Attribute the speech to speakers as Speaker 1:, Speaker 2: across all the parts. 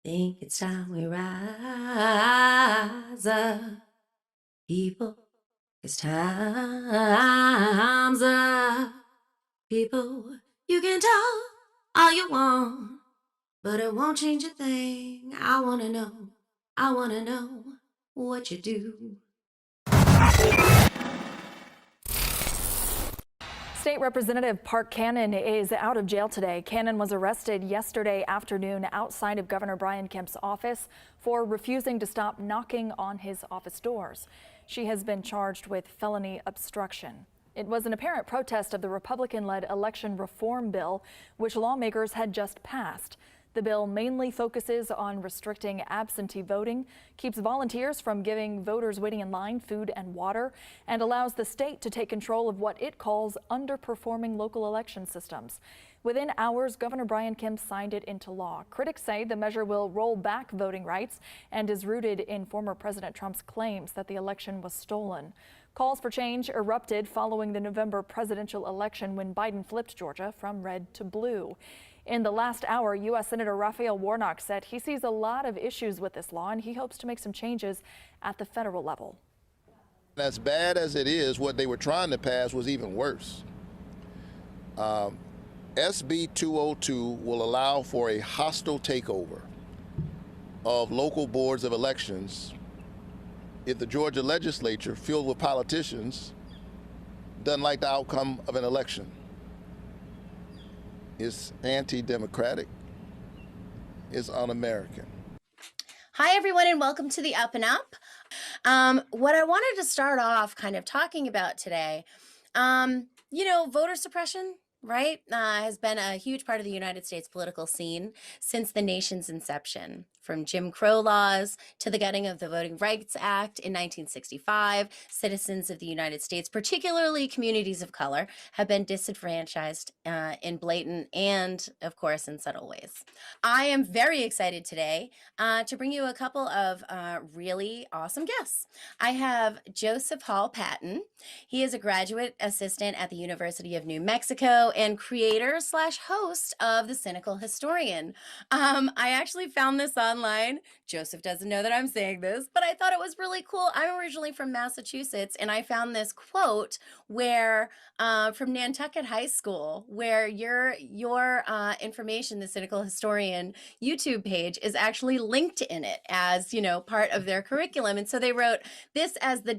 Speaker 1: Think it's time we rise up, people. It's time's up, people. You can talk all you want, but it won't change a thing. I wanna know what you do.
Speaker 2: State Representative Park Cannon is out of jail today. Cannon was arrested yesterday afternoon outside of Governor Brian Kemp's office for refusing to stop knocking on his office doors. She has been charged with felony obstruction. It was an apparent protest of the Republican-led election reform bill, which lawmakers had just passed. The bill mainly focuses on restricting absentee voting, keeps volunteers from giving voters waiting in line food and water, and allows the state to take control of what it calls underperforming local election systems. Within hours, Governor Brian Kemp signed it into law. Critics say the measure will roll back voting rights and is rooted in former President Trump's claims that the election was stolen. Calls for change erupted following the November presidential election when Biden flipped Georgia from red to blue. In the last hour, U.S. Senator Raphael Warnock said he sees a lot of issues with this law and he hopes to make some changes at the federal level.
Speaker 3: As bad as it is, what they were trying to pass was even worse. SB 202 will allow for a hostile takeover of local boards of elections if the Georgia legislature, filled with politicians, doesn't like the outcome of an election. It's anti-democratic. It's un-American.
Speaker 1: Hi, everyone, and welcome to the Up and Up. What I wanted to start off kind of talking about today, voter suppression, right, has been a huge part of the United States political scene since the nation's inception. From Jim Crow laws to the gutting of the Voting Rights Act in 1965, citizens of the United States, particularly communities of color, have been disenfranchised in blatant and, of course, in subtle ways. I am very excited today to bring you a couple of really awesome guests. I have Joseph Hall Patton. He is a graduate assistant at the University of New Mexico and creator/host of The Cynical Historian. I actually found this online. Joseph doesn't know that I'm saying this, but I thought it was really cool. I'm originally from Massachusetts, and I found this quote where from Nantucket High School, where your information, the Cynical Historian YouTube page, is actually linked in it as, part of their curriculum. And so they wrote this as the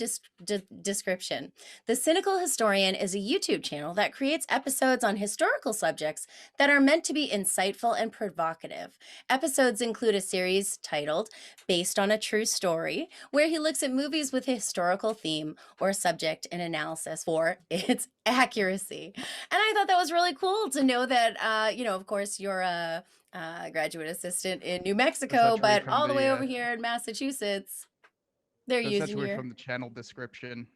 Speaker 1: description. The Cynical Historian is a YouTube channel that creates episodes on historical subjects that are meant to be insightful and provocative. Episodes include a series titled Based on a True Story, where he looks at movies with a historical theme or subject and analysis for its accuracy. And I thought that was really cool to know that, of course, you're a graduate assistant in New Mexico, but all the way over here in Massachusetts, they're using
Speaker 4: That's actually
Speaker 1: your...
Speaker 4: from the channel description.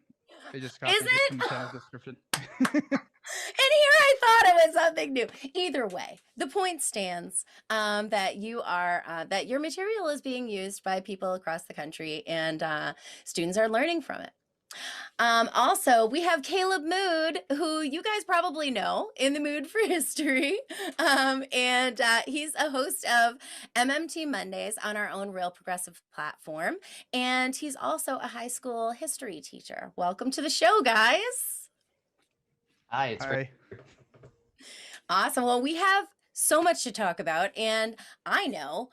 Speaker 4: They just copied
Speaker 1: Is
Speaker 4: it
Speaker 1: it?
Speaker 4: from the channel description.
Speaker 1: And here I thought it was something new. Either way, the point stands that that your material is being used by people across the country, and students are learning from it. Also, we have Caleb Mood, who you guys probably know, in the Mood for History. And he's a host of MMT Mondays on our own Real Progressive platform. And he's also a high school history teacher. Welcome to the show, guys.
Speaker 5: Hi, it's great.
Speaker 1: Awesome. Well, we have so much to talk about, and I know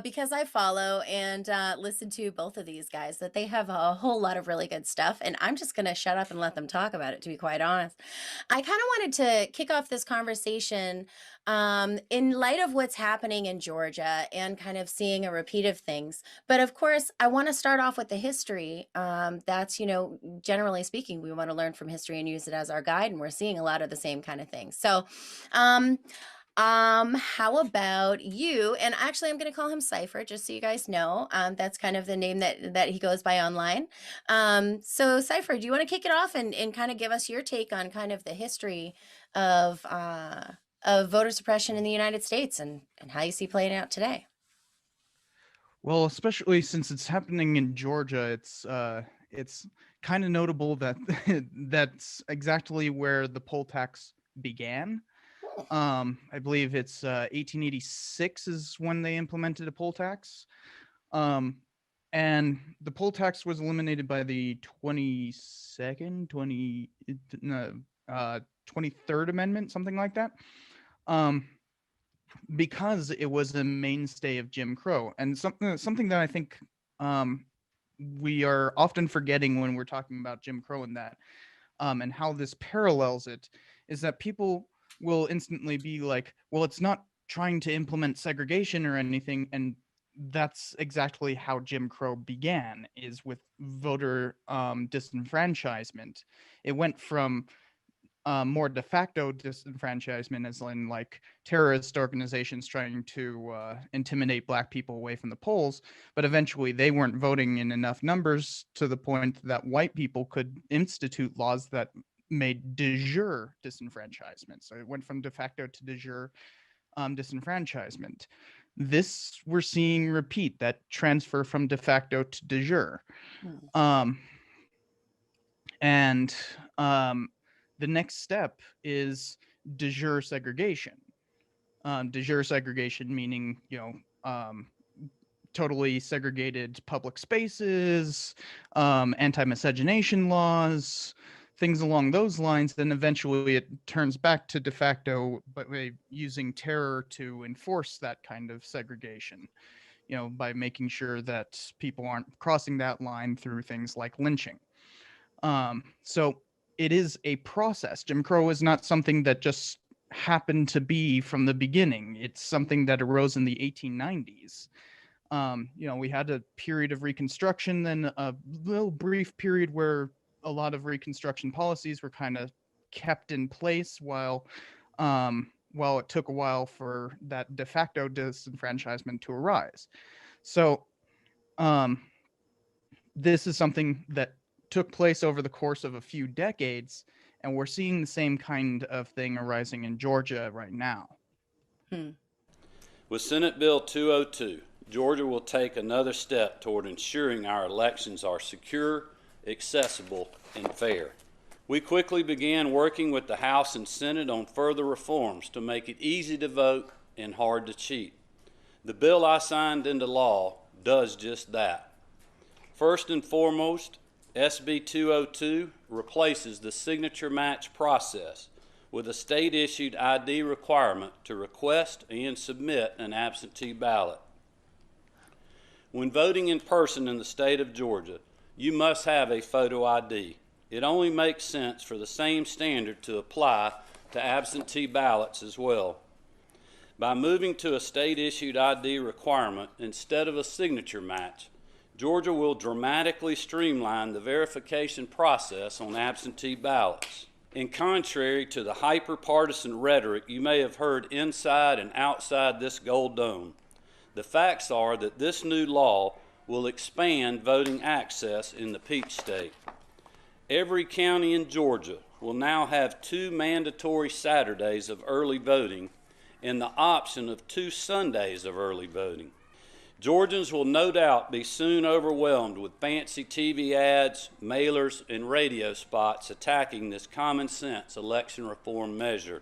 Speaker 1: because I follow and listen to both of these guys that they have a whole lot of really good stuff, and I'm just going to shut up and let them talk about it, to be quite honest. I kind of wanted to kick off this conversation in light of what's happening in Georgia and kind of seeing a repeat of things. But of course, I want to start off with the history. That's, generally speaking, we want to learn from history and use it as our guide, and we're seeing a lot of the same kind of things. So, how about you? And actually, I'm going to call him Cypher, just so you guys know. That's kind of the name that he goes by online. So Cypher, do you want to kick it off and kind of give us your take on kind of the history of voter suppression in the United States and how you see playing out today?
Speaker 4: Well, especially since it's happening in Georgia, it's kind of notable that that's exactly where the poll tax began. I believe it's 1886 is when they implemented a poll tax. And the poll tax was eliminated by the 23rd Amendment, something like that, because it was a mainstay of Jim Crow. And something that I think we are often forgetting when we're talking about Jim Crow and how this parallels it, is that people will instantly be like, well, it's not trying to implement segregation or anything. And that's exactly how Jim Crow began, is with voter disenfranchisement. It went from more de facto disenfranchisement, as in like terrorist organizations trying to intimidate Black people away from the polls, but eventually they weren't voting in enough numbers to the point that white people could institute laws that made de jure disenfranchisement. So it went from de facto to de jure disenfranchisement. This we're seeing repeat, that transfer from de facto to de jure. Um, and the next step is de jure segregation. De jure segregation meaning, totally segregated public spaces, anti-miscegenation laws, things along those lines. Then eventually it turns back to de facto, but using terror to enforce that kind of segregation, by making sure that people aren't crossing that line through things like lynching. So it is a process. Jim Crow is not something that just happened to be from the beginning. It's something that arose in the 1890s. We had a period of Reconstruction, then a little brief period where a lot of Reconstruction policies were kind of kept in place while it took a while for that de facto disenfranchisement to arise. So this is something that took place over the course of a few decades, and we're seeing the same kind of thing arising in Georgia right now.
Speaker 6: With Senate Bill 202, Georgia will take another step toward ensuring our elections are secure, accessible, and fair. We quickly began working with the House and Senate on further reforms to make it easy to vote and hard to cheat. The bill I signed into law does just that. First and foremost, SB 202 replaces the signature match process with a state-issued ID requirement to request and submit an absentee ballot. When voting in person in the state of Georgia, you must have a photo ID. It only makes sense for the same standard to apply to absentee ballots as well. By moving to a state-issued ID requirement instead of a signature match, Georgia will dramatically streamline the verification process on absentee ballots. In contrary to the hyper-partisan rhetoric you may have heard inside and outside this gold dome, the facts are that this new law will expand voting access in the Peach State. Every county in Georgia will now have 2 mandatory Saturdays of early voting and the option of 2 Sundays of early voting. Georgians will no doubt be soon overwhelmed with fancy TV ads, mailers, and radio spots attacking this common sense election reform measure.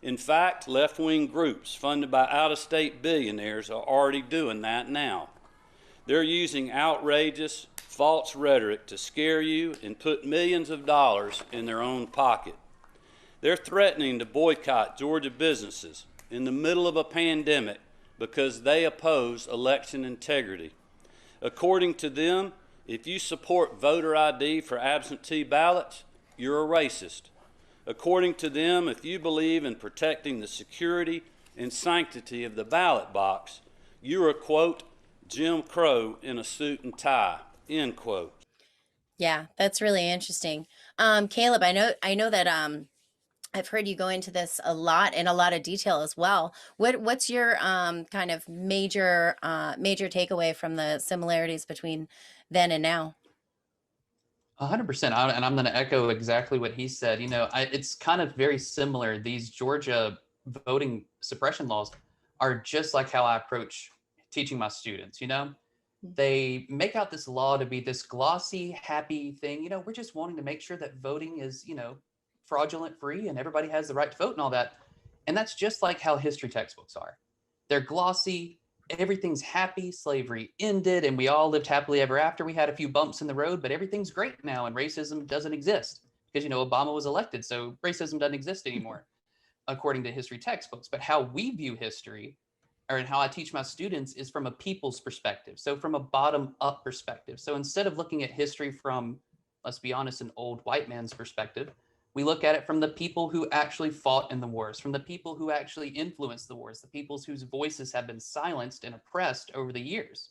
Speaker 6: In fact, left-wing groups funded by out-of-state billionaires are already doing that now. They're using outrageous, false rhetoric to scare you and put millions of dollars in their own pocket. They're threatening to boycott Georgia businesses in the middle of a pandemic because they oppose election integrity. According to them, if you support voter ID for absentee ballots, you're a racist. According to them, if you believe in protecting the security and sanctity of the ballot box, you're a, quote, Jim Crow in a suit and tie, end quote.
Speaker 1: Yeah, that's really interesting. Caleb, I know that I've heard you go into this a lot in a lot of detail as well. What's your kind of major takeaway from the similarities between then and now?
Speaker 5: 100%. And I'm going to echo exactly what he said. It's kind of very similar. These Georgia voting suppression laws are just like how I approach teaching my students. They make out this law to be this glossy, happy thing. We're just wanting to make sure that voting is, fraudulent free and everybody has the right to vote and all that. And that's just like how history textbooks are. They're glossy, everything's happy, slavery ended, and we all lived happily ever after. We had a few bumps in the road, but everything's great now, and racism doesn't exist because, Obama was elected, so racism doesn't exist anymore, according to history textbooks. But how we view history, or how I teach my students, is from a people's perspective. So from a bottom-up perspective. So instead of looking at history from, let's be honest, an old white man's perspective, we look at it from the people who actually fought in the wars, from the people who actually influenced the wars, the people whose voices have been silenced and oppressed over the years.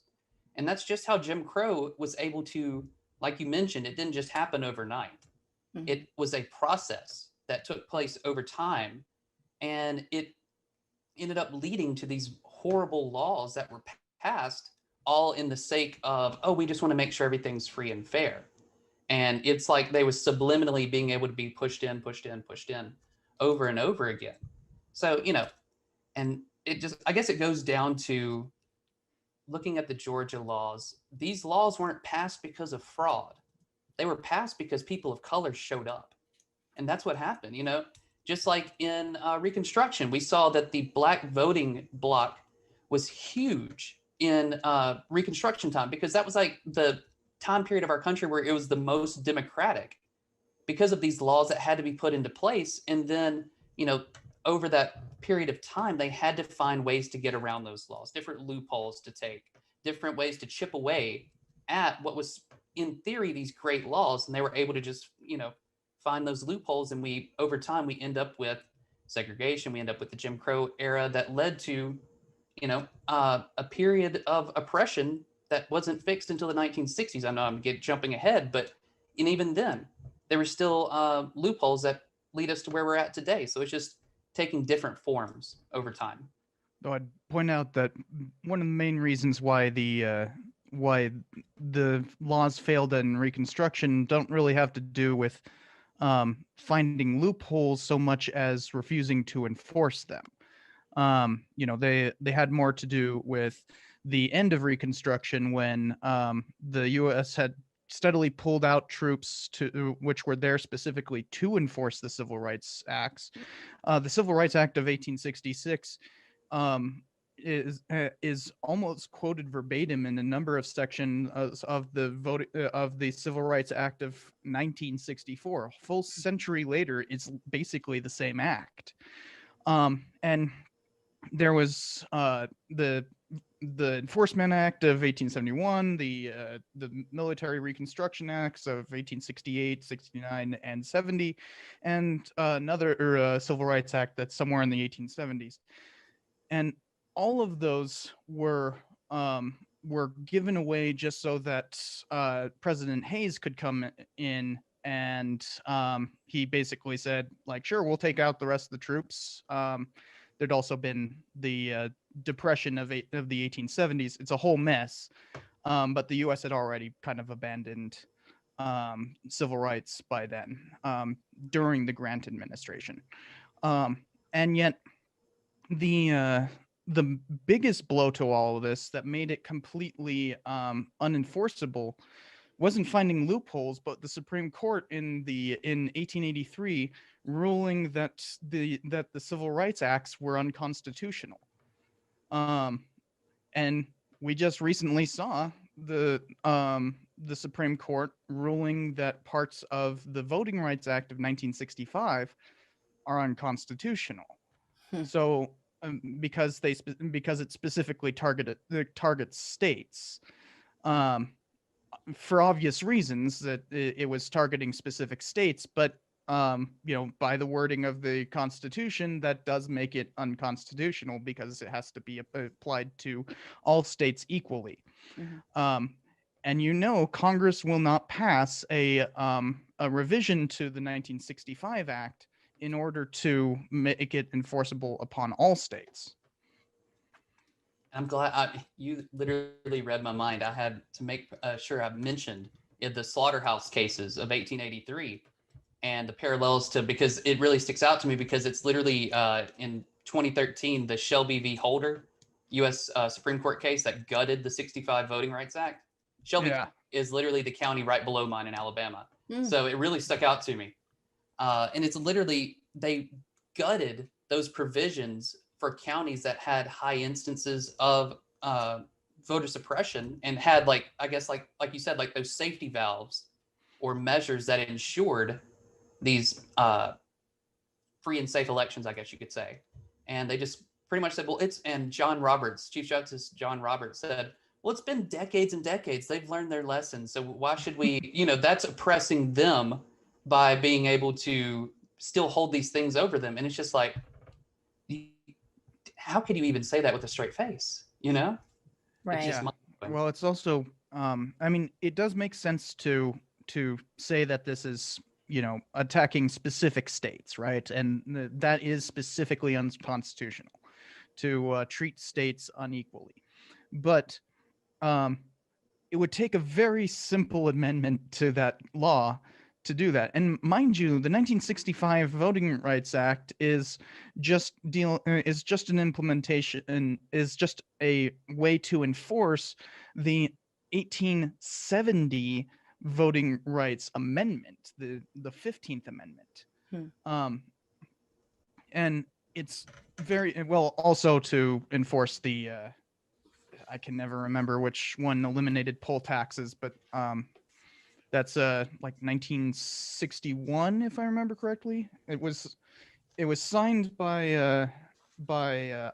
Speaker 5: And that's just how Jim Crow was able to, like you mentioned, it didn't just happen overnight. Mm-hmm. It was a process that took place over time, and it ended up leading to these horrible laws that were passed, all in the sake of, oh, we just want to make sure everything's free and fair. And it's like they was subliminally being able to be pushed in over and over again. So, and it just, I guess it goes down to looking at the Georgia laws. These laws weren't passed because of fraud. They were passed because people of color showed up. And that's what happened, just like in Reconstruction, we saw that the black voting bloc was huge in Reconstruction time, because that was like the time period of our country where it was the most democratic because of these laws that had to be put into place. And then, over that period of time, they had to find ways to get around those laws, different loopholes to take, different ways to chip away at what was, in theory, these great laws. And they were able to just, find those loopholes. And over time, we end up with segregation. We end up with the Jim Crow era that led to, a period of oppression that wasn't fixed until the 1960s. I know I'm jumping ahead, but even then, there were still loopholes that lead us to where we're at today. So it's just taking different forms over time.
Speaker 4: Though I'd point out that one of the main reasons why the laws failed in Reconstruction don't really have to do with finding loopholes so much as refusing to enforce them. They had more to do with the end of Reconstruction, when the U.S. had steadily pulled out troops which were there specifically to enforce the Civil Rights Acts. The Civil Rights Act of 1866 is almost quoted verbatim in a number of sections of the Civil Rights Act of 1964. A full century later, it's basically the same act. And there was the Enforcement Act of 1871, the Military Reconstruction Acts of 1868, 69, and 70, and another Civil Rights Act that's somewhere in the 1870s. And all of those were given away just so that President Hayes could come in, and he basically said, like, sure, we'll take out the rest of the troops. There'd also been the Depression of the 1870s. It's a whole mess, but the U.S. had already kind of abandoned civil rights by then, during the Grant administration. And yet the biggest blow to all of this that made it completely unenforceable wasn't finding loopholes, but the Supreme Court in 1883 ruling that the Civil Rights Acts were unconstitutional. And we just recently saw the Supreme Court ruling that parts of the Voting Rights Act of 1965 are unconstitutional. So because it specifically targets states, for obvious reasons that it was targeting specific states, but by the wording of the Constitution, that does make it unconstitutional because it has to be applied to all states equally. Mm-hmm. And Congress will not pass a revision to the 1965 Act in order to make it enforceable upon all states.
Speaker 5: I'm glad you literally read my mind. I had to make sure I mentioned the slaughterhouse cases of 1883 and the parallels to, because it really sticks out to me, because it's literally in 2013, the Shelby v. Holder U.S. Supreme Court case that gutted the 65 Voting Rights Act. Shelby is literally the county right below mine in Alabama. So it really stuck out to me. And it's literally, they gutted those provisions for counties that had high instances of voter suppression and had, like, I guess, like you said, like those safety valves or measures that ensured these free and safe elections, I guess you could say. And they just pretty much said, well, and John Roberts, Chief Justice John Roberts said, well, it's been decades and decades. They've learned their lesson. So why should we, that's oppressing them by being able to still hold these things over them. And it's just like, how could you even say that with a straight face?
Speaker 1: Right.
Speaker 5: It's just
Speaker 4: Well, it's also, I mean, it does make sense to say that this is, attacking specific states, right? And that is specifically unconstitutional to treat states unequally. But it would take a very simple amendment to that law to do that. And mind you, the 1965 Voting Rights Act is just an implementation and is just a way to enforce the 1870 Voting Rights Amendment, the 15th Amendment. And it's very well also to enforce the I can never remember which one eliminated poll taxes, but that's like 1961, if I remember correctly. It was signed by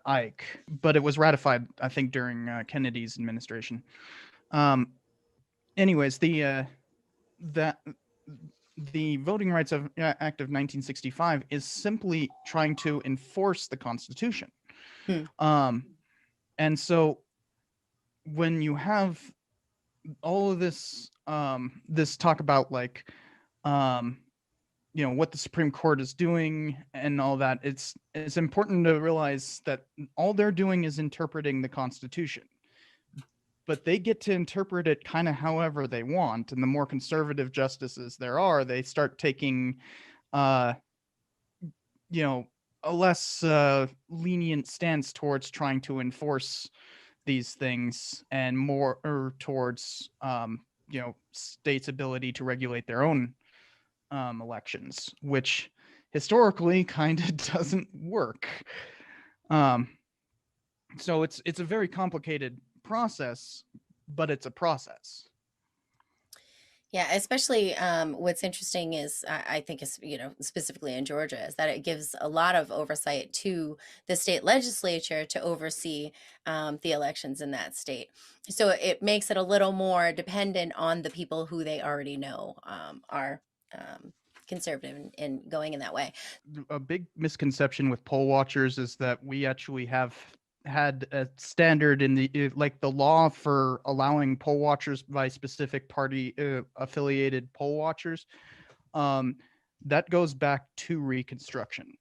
Speaker 4: Ike, but it was ratified, I think, during Kennedy's administration. Anyways, the Voting Rights Act of 1965 is simply trying to enforce the Constitution. And so when you have all of this this talk about, like, what the Supreme Court is doing and all that, it's important to realize that all they're doing is interpreting the Constitution, but they get to interpret it kind of however they want. And the more conservative justices there are, they start taking a less lenient stance towards trying to enforce these things and more towards states' ability to regulate their own elections, which historically kind of doesn't work. So it's a very complicated process, but it's a process.
Speaker 1: Yeah, especially what's interesting is I think is, specifically in Georgia, is that it gives a lot of oversight to the state legislature to oversee the elections in that state. So it makes it a little more dependent on the people who they already know are conservative and going in that way.
Speaker 4: A big misconception with poll watchers is that we actually have had a standard in the law for allowing poll watchers by specific party affiliated poll watchers. That goes back to Reconstruction.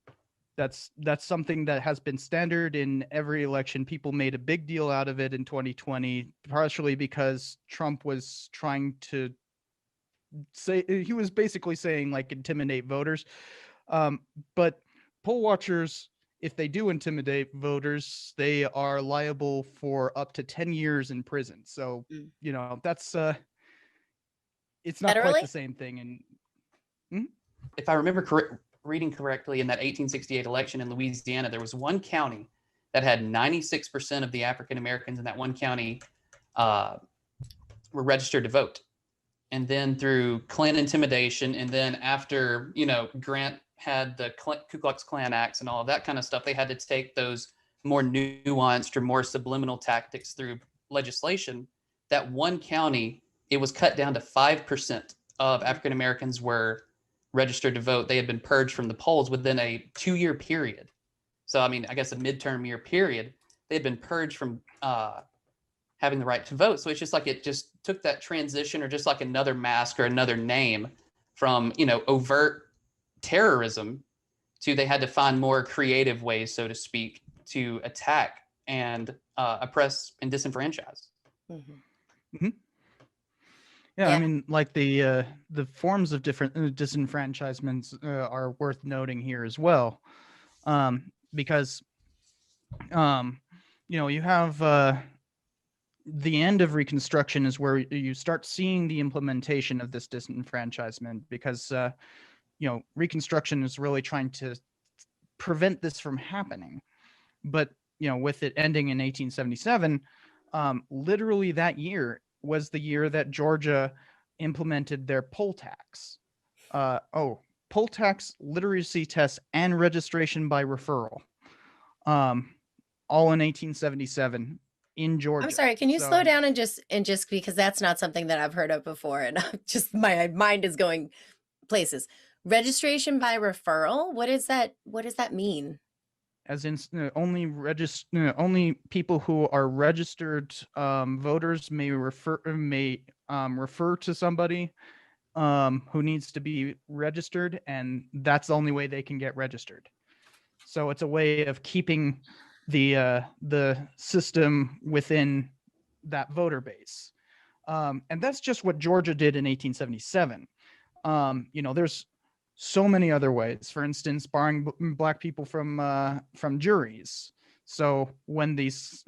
Speaker 4: That's something that has been standard in every election. People made a big deal out of it in 2020, partially because Trump was trying to he was basically saying, like, intimidate voters. But poll watchers, if they do intimidate voters, they are liable for up to 10 years in prison. So, that's it's not quite the same thing. And
Speaker 5: if I remember reading correctly, in that 1868 election in Louisiana, there was one county that had 96% of the African Americans in that one county were registered to vote. And then through Klan intimidation, and then after, Grant had the Ku Klux Klan acts and all of that kind of stuff, they had to take those more nuanced or more subliminal tactics through legislation. That one county, it was cut down to 5% of African Americans were registered to vote. They had been purged from the polls within a 2-year period. So, I mean, I guess a midterm year period, they had been purged from having the right to vote. So it's just like it just took that transition, or just like another mask or another name from, overt terrorism to they had to find more creative ways, so to speak, to attack and oppress and disenfranchise.
Speaker 1: Mm-hmm.
Speaker 4: Mm-hmm. Yeah, I mean, like the forms of different disenfranchisements are worth noting here as well, because you have the end of Reconstruction is where you start seeing the implementation of this disenfranchisement, because Reconstruction is really trying to prevent this from happening. But, with it ending in 1877, literally that year was the year that Georgia implemented their poll tax. Poll tax, literacy tests, and registration by referral. All in 1877 in Georgia.
Speaker 1: I'm sorry, can you slow down and just because that's not something that I've heard of before, and just my mind is going places. Registration by referral? What does that mean?
Speaker 4: As in, only people who are registered voters may refer to somebody who needs to be registered, and that's the only way they can get registered. So it's a way of keeping the system within that voter base, and that's just what Georgia did in 1877. There's so many other ways. For instance, barring Black people from juries. So when these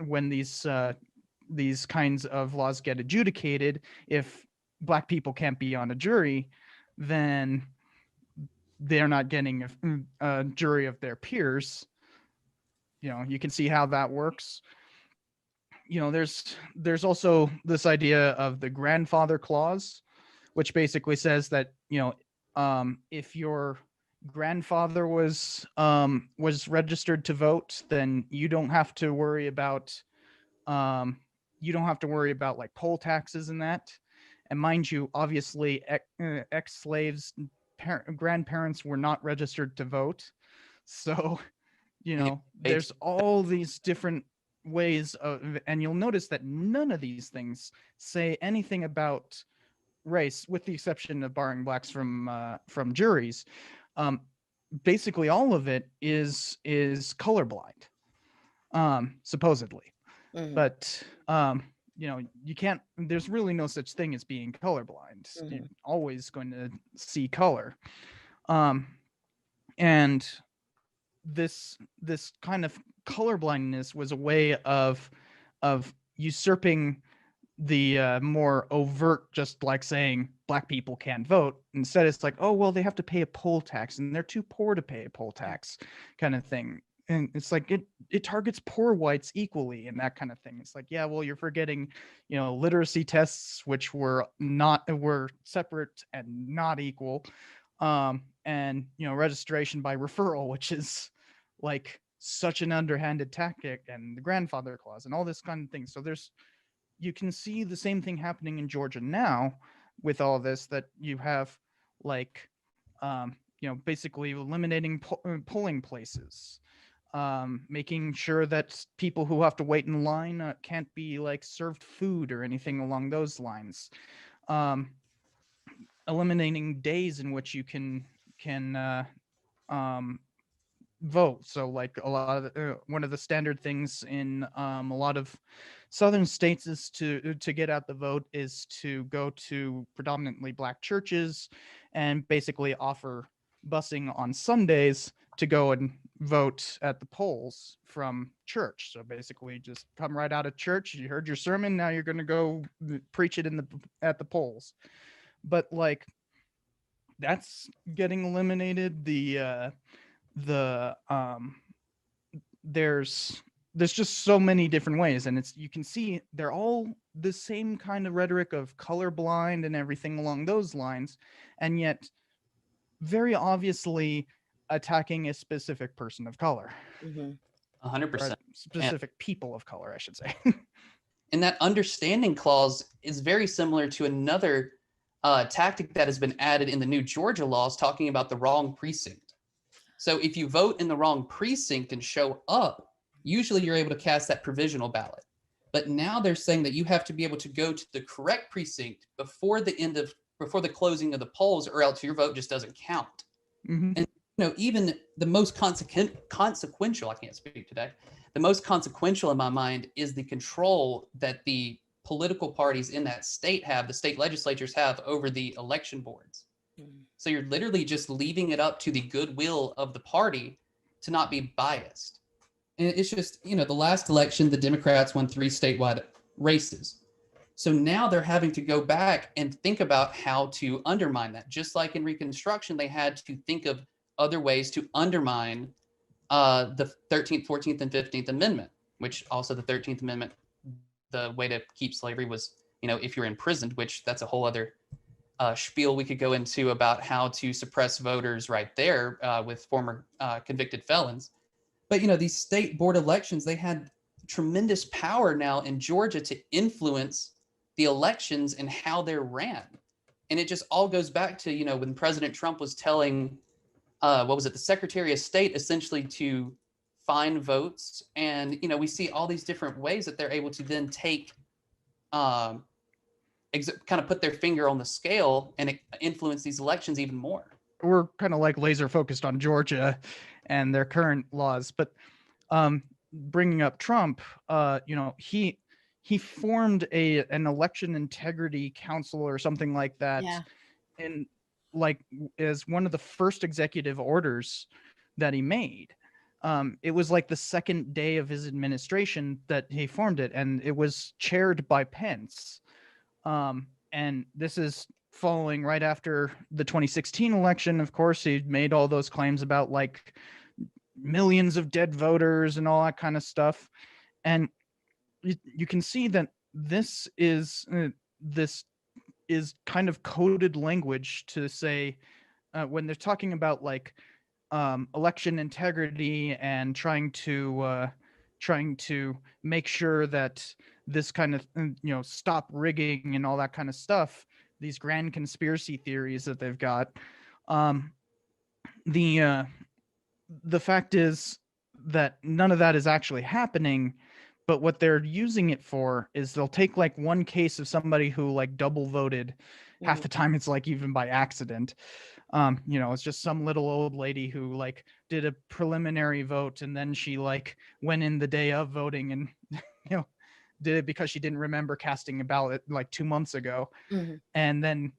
Speaker 4: kinds of laws get adjudicated, if Black people can't be on a jury, then they're not getting a jury of their peers. You can see how that works. There's also this idea of the grandfather clause, which basically says that if your grandfather was registered to vote, then you don't have to worry about like poll taxes and that. And mind you, obviously, ex-slaves grandparents were not registered to vote, so there's all these different ways and you'll notice that none of these things say anything about race, with the exception of barring Blacks from juries. Basically, all of it is colorblind, supposedly.
Speaker 1: Mhm.
Speaker 4: But you can't. There's really no such thing as being colorblind.
Speaker 1: Mhm.
Speaker 4: You're always going to see color, and this kind of colorblindness was a way of usurping the more overt, just like saying Black people can't vote. Instead, it's like, oh, well, they have to pay a poll tax and they're too poor to pay a poll tax, kind of thing. And it's like it targets poor whites equally and that kind of thing. It's like, yeah, well, you're forgetting, literacy tests, which were separate and not equal, and registration by referral, which is like such an underhanded tactic, and the grandfather clause and all this kind of thing. So you can see the same thing happening in Georgia now with all this, that you have like, basically eliminating polling places, making sure that people who have to wait in line can't be like served food or anything along those lines, eliminating days in which you can vote. So like a lot of one of the standard things in a lot of southern states is to get out the vote is to go to predominantly Black churches and basically offer busing on Sundays to go and vote at the polls from church. So basically just come right out of church, you heard your sermon, now you're going to go preach it at the polls. But like that's getting eliminated. There's just so many different ways, and you can see they're all the same kind of rhetoric of colorblind and everything along those lines, and yet very obviously attacking a specific person of color.
Speaker 5: 100%.
Speaker 4: Specific people of color, I should say.
Speaker 5: And that understanding clause is very similar to another tactic that has been added in the new Georgia laws, talking about the wrong precinct. So if you vote in the wrong precinct and show up, usually you're able to cast that provisional ballot. But now they're saying that you have to be able to go to the correct precinct before the closing of the polls, or else your vote just doesn't count.
Speaker 4: Mm-hmm.
Speaker 5: And even the most consequential, I can't speak today, the most consequential in my mind is the control that the political parties in that state have, the state legislatures have, over the election boards. So you're literally just leaving it up to the goodwill of the party to not be biased. And it's just, the last election, the Democrats won 3 statewide races. So now they're having to go back and think about how to undermine that. Just like in Reconstruction, they had to think of other ways to undermine the 13th, 14th, and 15th Amendment, which also the 13th Amendment, the way to keep slavery was, if you're imprisoned, which that's a whole other spiel we could go into about how to suppress voters right there with former convicted felons. But, these state board elections, they had tremendous power now in Georgia to influence the elections and how they're ran. And it just all goes back to, when President Trump was telling, the Secretary of State essentially to find votes. And, we see all these different ways that they're able to then take, kind of put their finger on the scale and influence these elections even more.
Speaker 4: We're kind of like laser focused on Georgia and their current laws, but bringing up Trump, he formed an election integrity council or something like that, and as one of the first executive orders that he made. It was like the second day of his administration that he formed it, and it was chaired by Pence. And this is following right after the 2016 election. Of course, he made all those claims about like millions of dead voters and all that kind of stuff. And you can see that this is kind of coded language to say when they're talking about like election integrity and trying to make sure that this kind of stop rigging and all that kind of stuff, these grand conspiracy theories that they've got. The fact is that none of that is actually happening, but what they're using it for is they'll take like one case of somebody who like double voted. Half the time it's like even by accident. It's just some little old lady who like did a preliminary vote and then she like went in the day of voting and did it because she didn't remember casting a ballot like 2 months ago. And then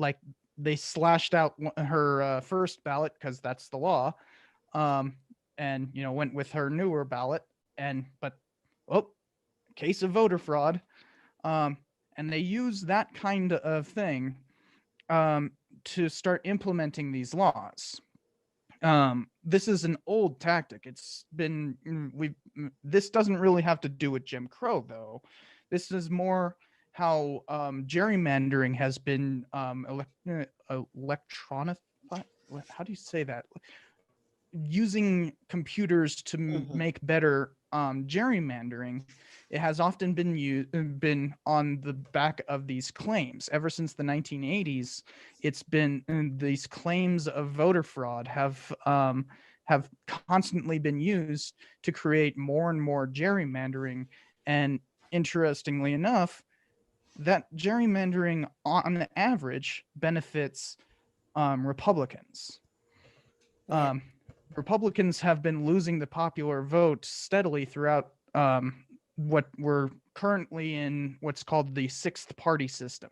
Speaker 4: like they slashed out her first ballot because that's the law, and went with her newer ballot, but case of voter fraud. And they use that kind of thing to start implementing these laws. This is an old tactic. This doesn't really have to do with Jim Crow, though. This is more how gerrymandering has been electronic. How do you say that? Using computers to make better gerrymandering. It has often been on the back of these claims. Ever since the 1980s, it's been these claims of voter fraud have constantly been used to create more and more gerrymandering. And interestingly enough, that gerrymandering on average benefits Republicans. Republicans have been losing the popular vote steadily throughout what we're currently in what's called the sixth party system.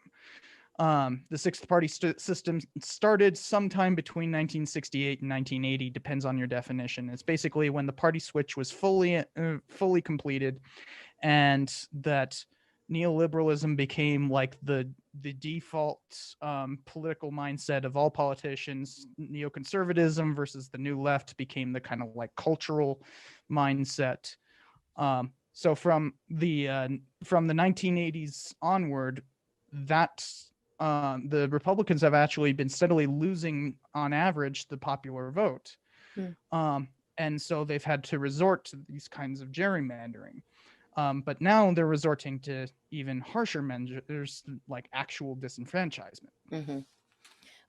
Speaker 4: The sixth party system started sometime between 1968 and 1980, depends on your definition. It's basically when the party switch was fully completed, and that neoliberalism became like the default political mindset of all politicians. Neoconservatism versus the new left became the kind of like cultural mindset. So from the 1980s onward, the Republicans have actually been steadily losing on average the popular vote. And so they've had to resort to these kinds of gerrymandering. But now they're resorting to even harsher measures like actual disenfranchisement.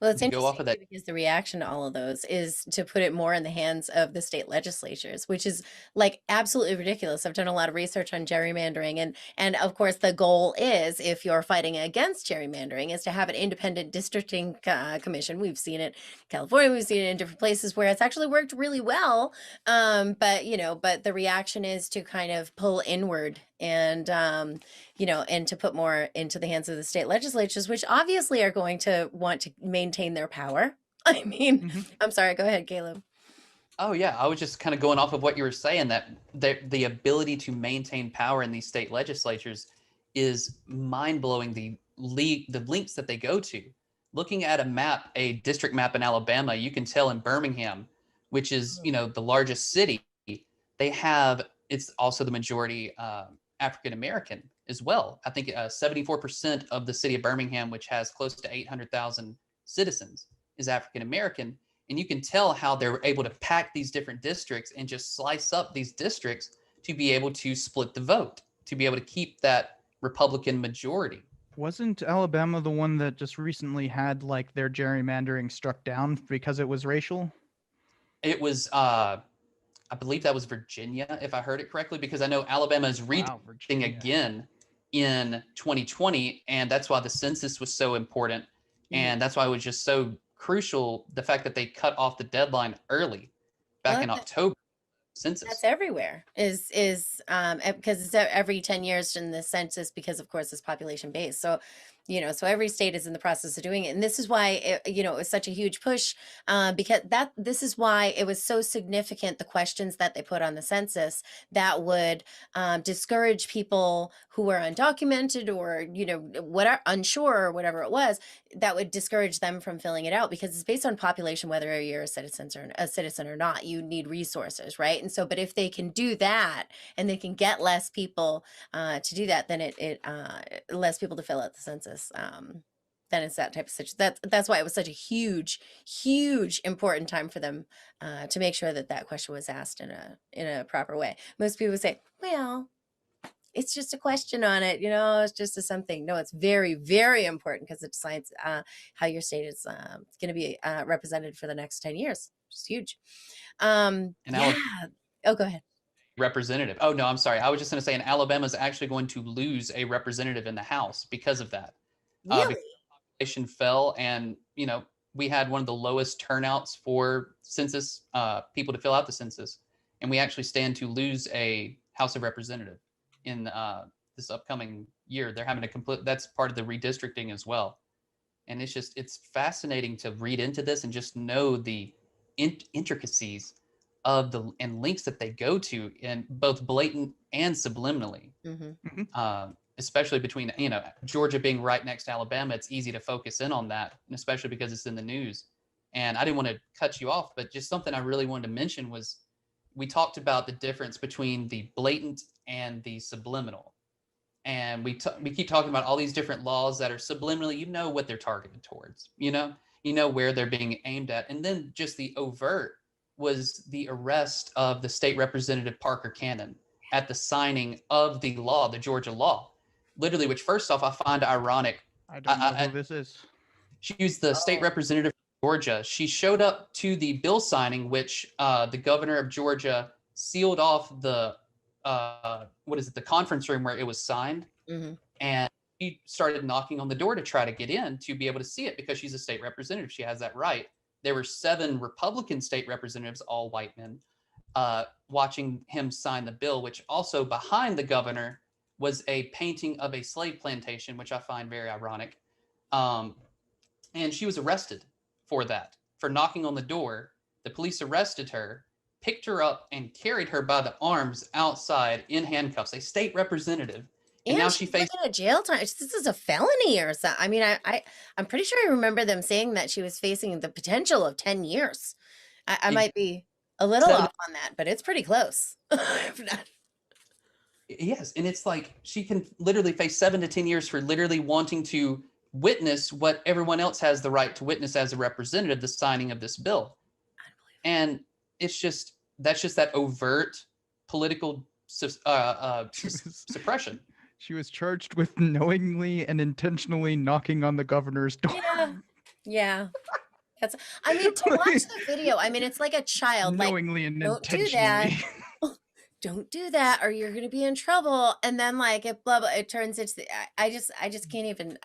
Speaker 1: Well, it's
Speaker 5: Go off
Speaker 1: interesting
Speaker 5: of that.
Speaker 1: because the reaction to all of those is to put it more in the hands of the state legislatures, which is like absolutely ridiculous. I've done a lot of research on gerrymandering, and of course the goal is, if you're fighting against gerrymandering, is to have an independent districting commission. We've seen it in California, we've seen it in different places where it's actually worked really well. But the reaction is to kind of pull inward and and to put more into the hands of the state legislatures, which obviously are going to want to maintain their power. I mean, I'm sorry, go ahead, Caleb.
Speaker 5: Oh yeah, I was just kind of going off of what you were saying, that the ability to maintain power in these state legislatures is mind-blowing. The links that they go to. Looking at a map, a district map in Alabama, you can tell in Birmingham, which is, you know, the largest city, they have, it's also the majority African American as well. I think 74% of the city of Birmingham, which has close to 800,000 citizens, is African American. And you can tell how they're able to pack these different districts and just slice up these districts to be able to split the vote, to be able to keep that Republican majority.
Speaker 4: Wasn't Alabama the one that just recently had like their gerrymandering struck down because it was racial?
Speaker 5: It was, I believe that was Virginia, if I heard it correctly, because I know Alabama is redistricting again in 2020, and that's why the census was so important, and that's why it was just so crucial, the fact that they cut off the deadline early back in October. Census.
Speaker 1: That's everywhere is because it's every 10 years in the census, because of course it's population based. So, you know, so every state is in the process of doing it. And this is why, it was such a huge push, because this is why it was so significant, the questions that they put on the census that would discourage people who were undocumented or, whatever, unsure or whatever it was, that would discourage them from filling it out, because it's based on population, whether you're a citizen or not. You need resources, right? And so, but if they can do that and they can get less people to do that, then it less people to fill out the census. Then it's that type of situation. That's why it was such a huge important time for them to make sure that question was asked in a proper way. Most people would say, well, it's just a question on it, it's just a something. No, it's very, very important, because it decides how your state is going to be represented for the next 10 years. It's huge. Oh, go ahead.
Speaker 5: Representative. Oh, no, I'm sorry. I was just going to say, and Alabama is actually going to lose a representative in the House because of that.
Speaker 1: Really?
Speaker 5: Because the population fell, and, we had one of the lowest turnouts for census people to fill out the census. And we actually stand to lose a House of Representative in this upcoming year. They're having that's part of the redistricting as well. And it's fascinating to read into this and just know the intricacies of and links that they go to, in both blatant and subliminally. Especially between, Georgia being right next to Alabama, it's easy to focus in on that, and especially because it's in the news. And I didn't want to cut you off, but just something I really wanted to mention was, we talked about the difference between the blatant and the subliminal. And we keep talking about all these different laws that are subliminally, what they're targeted towards, where they're being aimed at. And then just the overt was the arrest of the state representative Parker Cannon at the signing of the law, the Georgia law, literally, which first off, I find ironic.
Speaker 4: I don't know who this is.
Speaker 5: She was the state representative from Georgia. She showed up to the bill signing, which the governor of Georgia sealed off the, the conference room where it was signed. And she started knocking on the door to try to get in to be able to see it, because she's a state representative. She has that right. There were 7 Republican state representatives, all white men, watching him sign the bill, which also behind the governor was a painting of a slave plantation, which I find very ironic. And she was arrested for that, for knocking on the door. The police arrested her, picked her up, and carried her by the arms outside in handcuffs, a state representative. And now she faced
Speaker 1: a jail time. This is a felony or something. I mean, I'm pretty sure I remember them saying that she was facing the potential of 10 years. I might be a little off on that, but it's pretty close.
Speaker 5: Yes, and it's like she can literally face 7 to 10 years for literally wanting to witness what everyone else has the right to witness as a representative, the signing of this bill. And that's just that overt political suppression.
Speaker 4: She was charged with knowingly and intentionally knocking on the governor's door.
Speaker 1: Yeah. To watch the video, it's like a child.
Speaker 4: Knowingly and
Speaker 1: don't
Speaker 4: intentionally.
Speaker 1: Do that. Don't do that, or you're going to be in trouble. And then it turns into, I just can't even.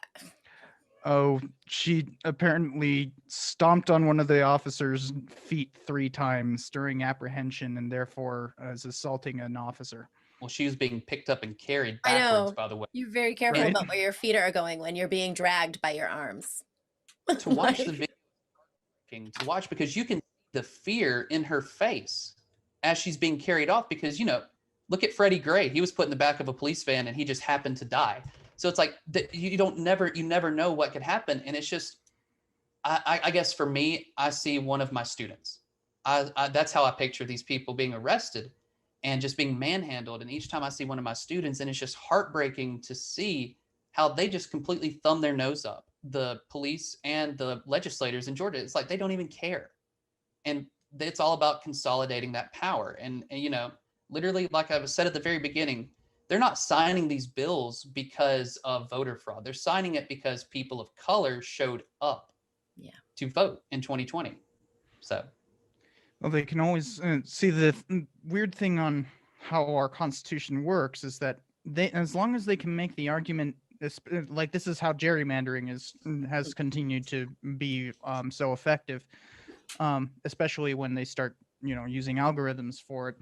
Speaker 4: Oh, she apparently stomped on one of the officers' feet 3 times during apprehension, and therefore is assaulting an officer.
Speaker 5: Well, she was being picked up and carried backwards, by the way.
Speaker 1: You're very careful about where your feet are going when you're being dragged by your arms.
Speaker 5: To watch the video, because you can see the fear in her face as she's being carried off, because, look at Freddie Gray. He was put in the back of a police van and he just happened to die. So it's like you never know what could happen. And it's just, I guess for me, I see one of my students. That's how I picture these people being arrested and just being manhandled. And each time I see one of my students, and it's just heartbreaking to see how they just completely thumb their nose up. The police and the legislators in Georgia, it's like they don't even care. And it's all about consolidating that power. And you know, literally, like I said at the very beginning, they're not signing these bills because of voter fraud. They're signing it because people of color showed up to vote in 2020. So,
Speaker 4: well, they can always see the weird thing on how our Constitution works is that they, as long as they can make the argument, like this is how gerrymandering has continued to be so effective, especially when they start, you know, using algorithms for it.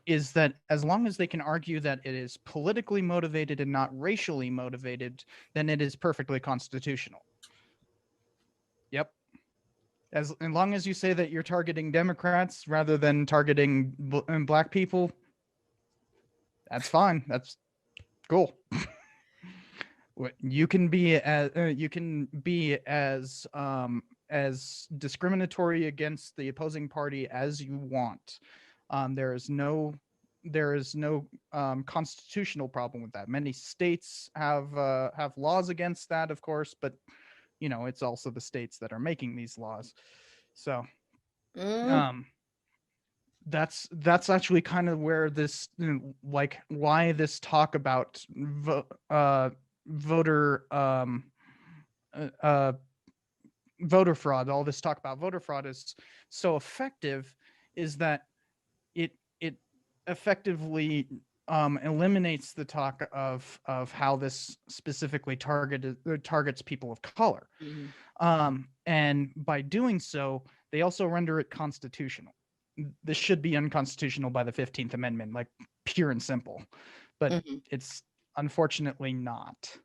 Speaker 4: Is that as long as they can argue that it is politically motivated and not racially motivated, then it is perfectly constitutional. Yep. As long as you say that you're targeting Democrats rather than targeting black people, that's fine. That's cool. You can be as discriminatory against the opposing party as you want. There is no constitutional problem with that. Many states have laws against that, of course, but you know, it's also the states that are making these laws. So that's actually kind of where this, like, why this talk about voter fraud, all this talk about voter fraud is so effective, is that it effectively eliminates the talk of how this specifically targets people of color. And by doing so, they also render it constitutional. This should be unconstitutional by the 15th Amendment, like pure and simple, but it's unfortunately not.